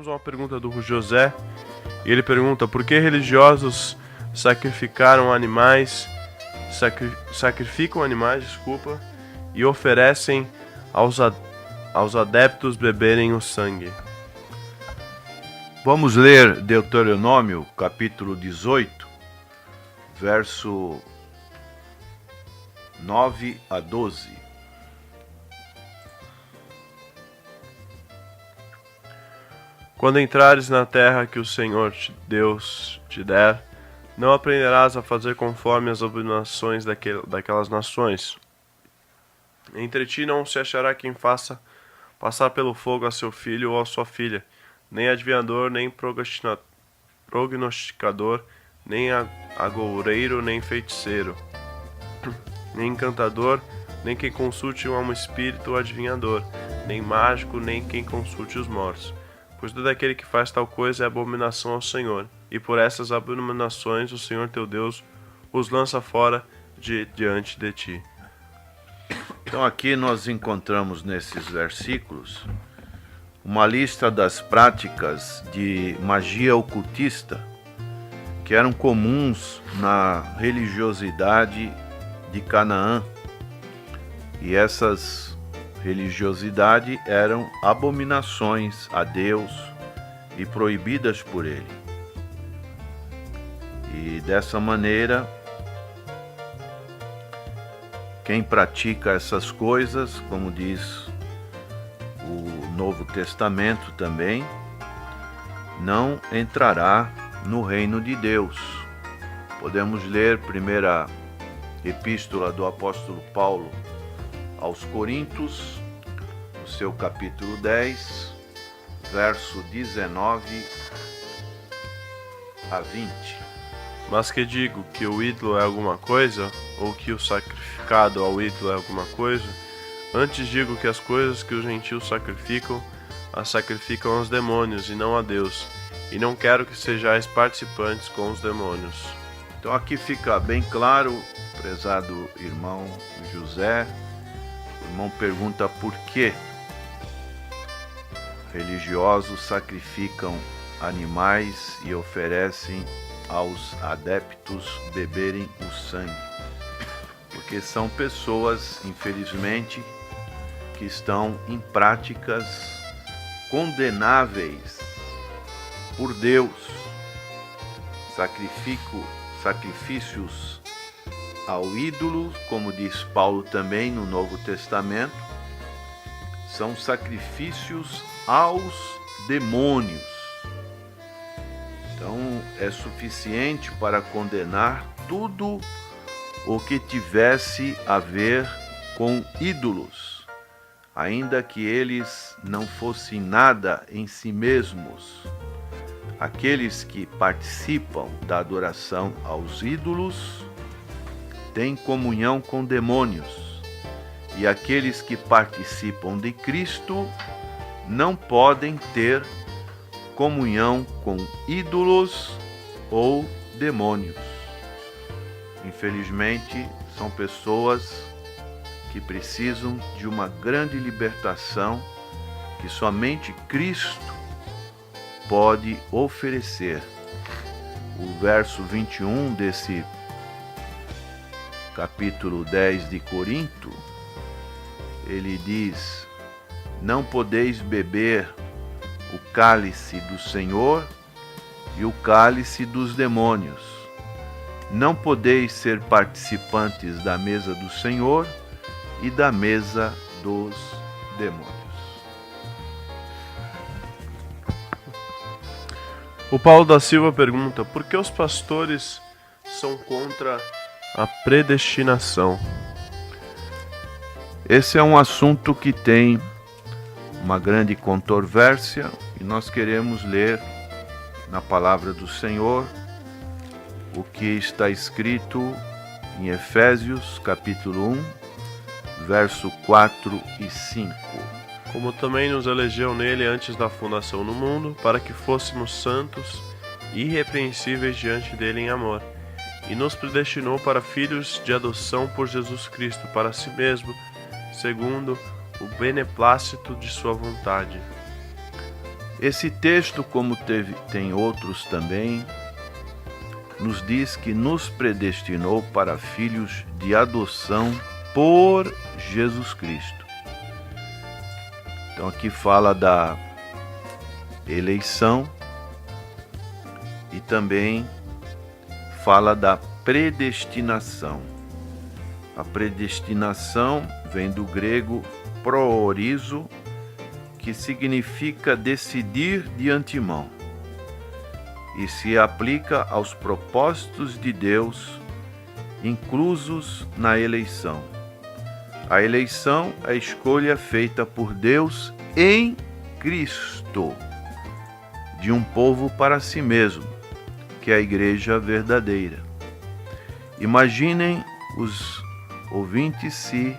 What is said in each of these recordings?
temos uma pergunta do José, e ele pergunta: por que religiosos sacrificam animais, e oferecem aos adeptos beberem o sangue? Vamos ler Deuteronômio, capítulo 18, verso 9 a 12. Quando entrares na terra que o Senhor Deus te der, não aprenderás a fazer conforme as abominações daquelas nações. Entre ti não se achará quem faça passar pelo fogo a seu filho ou a sua filha, nem adivinhador, nem prognosticador, nem agoureiro, nem feiticeiro, nem encantador, nem quem consulte um espírito ou adivinhador, nem mágico, nem quem consulte os mortos. Pois todo aquele que faz tal coisa é abominação ao Senhor, e por essas abominações o Senhor teu Deus os lança fora diante de ti. Então aqui nós encontramos nesses versículos uma lista das práticas de magia ocultista que eram comuns na religiosidade de Canaã. E essas religiosidade eram abominações a Deus e proibidas por ele. E dessa maneira, quem pratica essas coisas, como diz o Novo Testamento também, não entrará no reino de Deus. Podemos ler primeira epístola do apóstolo Paulo aos Coríntios, no seu capítulo 10, verso 19 a 20. Mas que digo que o ídolo é alguma coisa, ou que o sacrificado ao ídolo é alguma coisa? Antes digo que as coisas que os gentios sacrificam, as sacrificam aos demônios e não a Deus, e não quero que sejais participantes com os demônios. Então aqui fica bem claro, prezado irmão José. O irmão pergunta por que religiosos sacrificam animais e oferecem aos adeptos beberem o sangue. Porque são pessoas, infelizmente, que estão em práticas condenáveis por Deus. Sacrifícios ao ídolo, como diz Paulo também no Novo Testamento, são sacrifícios aos demônios. Então é suficiente para condenar tudo o que tivesse a ver com ídolos, ainda que eles não fossem nada em si mesmos. Aqueles que participam da adoração aos ídolos têm comunhão com demônios, e aqueles que participam de Cristo não podem ter comunhão com ídolos ou demônios. Infelizmente, são pessoas que precisam de uma grande libertação que somente Cristo pode oferecer. O verso 21 desse capítulo 10 de Corinto, ele diz: não podeis beber o cálice do Senhor e o cálice dos demônios. Não podeis ser participantes da mesa do Senhor e da mesa dos demônios. O Paulo da Silva pergunta: por que os pastores são contra a predestinação? Esse é um assunto que tem uma grande controvérsia e nós queremos ler na palavra do Senhor o que está escrito em Efésios capítulo 1, verso 4 e 5. Como também nos elegeu nele antes da fundação do mundo, para que fôssemos santos e irrepreensíveis diante dele em amor, e nos predestinou para filhos de adoção por Jesus Cristo para si mesmo, segundo o beneplácito de sua vontade. Esse texto, como tem outros também, nos diz que nos predestinou para filhos de adoção por Jesus Cristo. Então aqui fala da eleição e também fala da predestinação. A predestinação vem do grego proorizo, que significa decidir de antemão, e se aplica aos propósitos de Deus inclusos na eleição. A eleição é a escolha feita por Deus em Cristo, de um povo para si mesmo, que é a igreja verdadeira. Imaginem os ouvintes se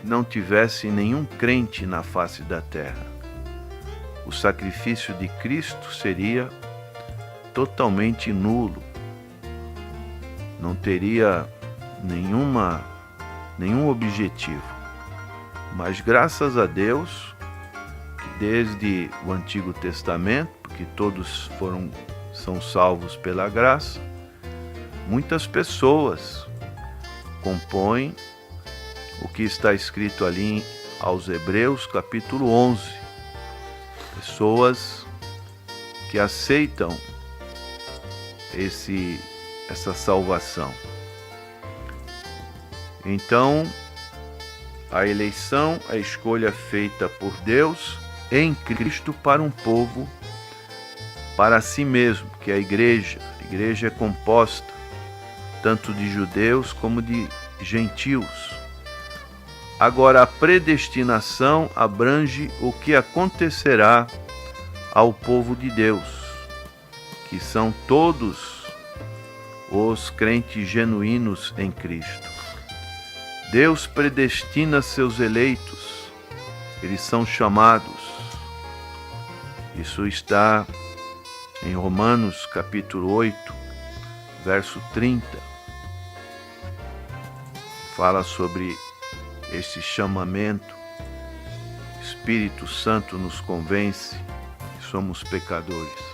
não tivesse nenhum crente na face da terra. O sacrifício de Cristo seria totalmente nulo. Não teria nenhum objetivo. Mas graças a Deus, que desde o Antigo Testamento, porque todos são salvos pela graça, muitas pessoas compõem o que está escrito ali aos Hebreus, capítulo 11. Pessoas que aceitam essa salvação. Então, a eleição, a escolha feita por Deus em Cristo para um povo, para si mesmo, que é a igreja. A igreja é composta tanto de judeus como de gentios. Agora, a predestinação abrange o que acontecerá ao povo de Deus, que são todos os crentes genuínos em Cristo. Deus predestina seus eleitos, eles são chamados. Isso está em Romanos capítulo 8, verso 30. Fala sobre esse chamamento. Espírito Santo nos convence que somos pecadores.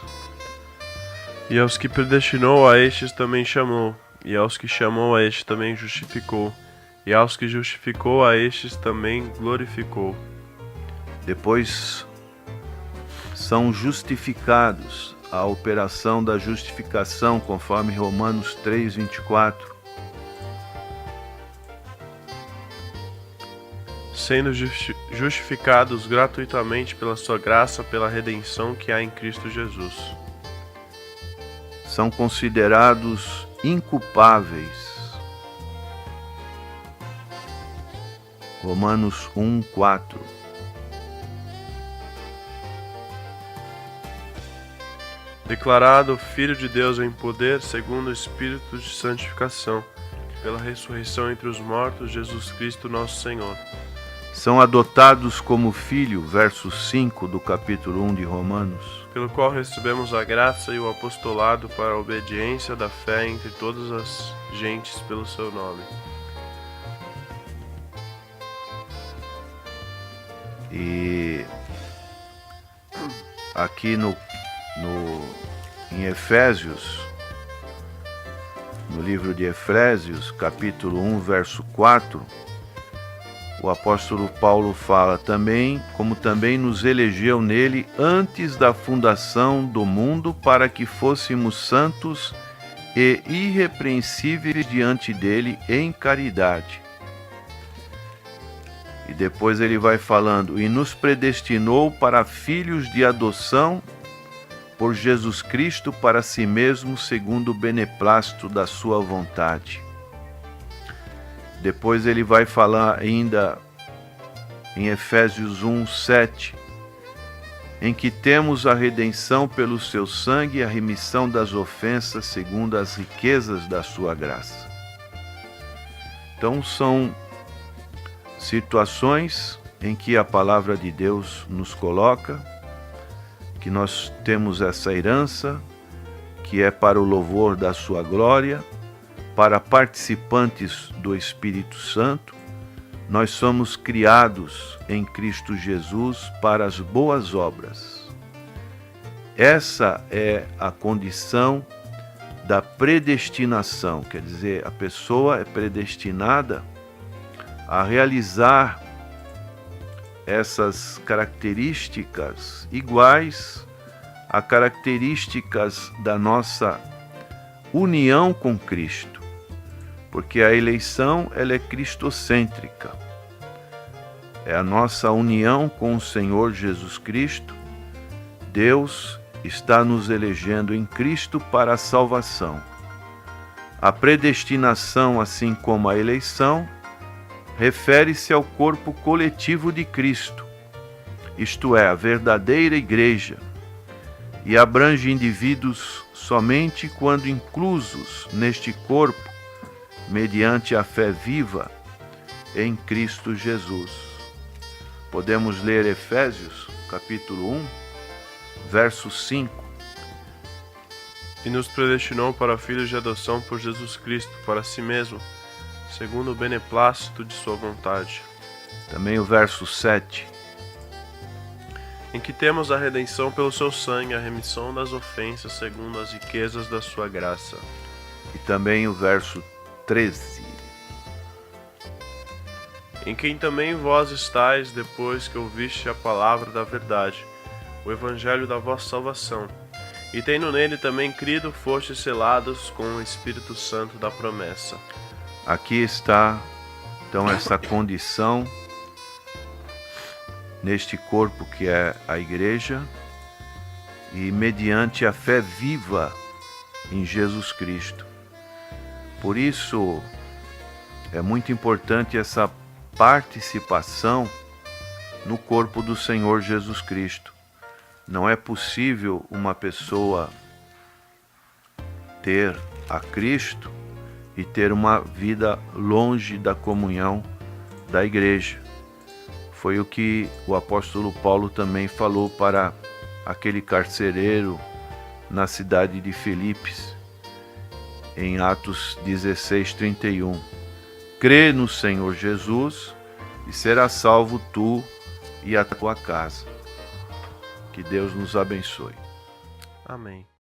E aos que predestinou, a estes também chamou. E aos que chamou, a estes também justificou. E aos que justificou, a estes também glorificou. Depois são justificados, a operação da justificação, conforme Romanos 3, 24. Sendo justificados gratuitamente pela sua graça, pela redenção que há em Cristo Jesus. São considerados inculpáveis. Romanos 1, 4. Declarado Filho de Deus em poder, segundo o Espírito de santificação, pela ressurreição entre os mortos, Jesus Cristo nosso Senhor. São adotados como filho, verso 5 do capítulo 1 de Romanos. Pelo qual recebemos a graça e o apostolado para a obediência da fé entre todas as gentes pelo seu nome. E aqui em Efésios, no livro de Efésios, capítulo 1, verso 4, o apóstolo Paulo fala também, como também nos elegeu nele antes da fundação do mundo, para que fôssemos santos e irrepreensíveis diante dele em caridade. E depois ele vai falando, e nos predestinou para filhos de adoção por Jesus Cristo para si mesmo, segundo o beneplácito da sua vontade. Depois ele vai falar ainda em Efésios 1, 7, em que temos a redenção pelo seu sangue e a remissão das ofensas segundo as riquezas da sua graça. Então são situações em que a palavra de Deus nos coloca, que nós temos essa herança, que é para o louvor da sua glória, para participantes do Espírito Santo. Nós somos criados em Cristo Jesus para as boas obras. Essa é a condição da predestinação, quer dizer, a pessoa é predestinada a realizar essas características iguais a características da nossa união com Cristo, porque a eleição ela é cristocêntrica. É a nossa união com o Senhor Jesus Cristo. Deus está nos elegendo em Cristo para a salvação. A predestinação, assim como a eleição, refere-se ao corpo coletivo de Cristo, isto é, a verdadeira igreja, e abrange indivíduos somente quando inclusos neste corpo, mediante a fé viva em Cristo Jesus. Podemos ler Efésios, capítulo 1, verso 5. E nos predestinou para filhos de adoção por Jesus Cristo, para si mesmo, segundo o beneplácito de sua vontade. Também o verso 7. Em que temos a redenção pelo seu sangue, a remissão das ofensas, segundo as riquezas da sua graça. E também o verso 13. Em quem também vós estáis, depois que ouviste a palavra da verdade, o evangelho da vossa salvação, e tendo nele também crido, fostes selados com o Espírito Santo da promessa. Aqui está, então, essa condição neste corpo que é a igreja, e mediante a fé viva em Jesus Cristo. Por isso, é muito importante essa participação no corpo do Senhor Jesus Cristo. Não é possível uma pessoa ter a Cristo e ter uma vida longe da comunhão da igreja. Foi o que o apóstolo Paulo também falou para aquele carcereiro na cidade de Filipos, em Atos 16:31. Crê no Senhor Jesus e serás salvo tu e a tua casa. Que Deus nos abençoe. Amém.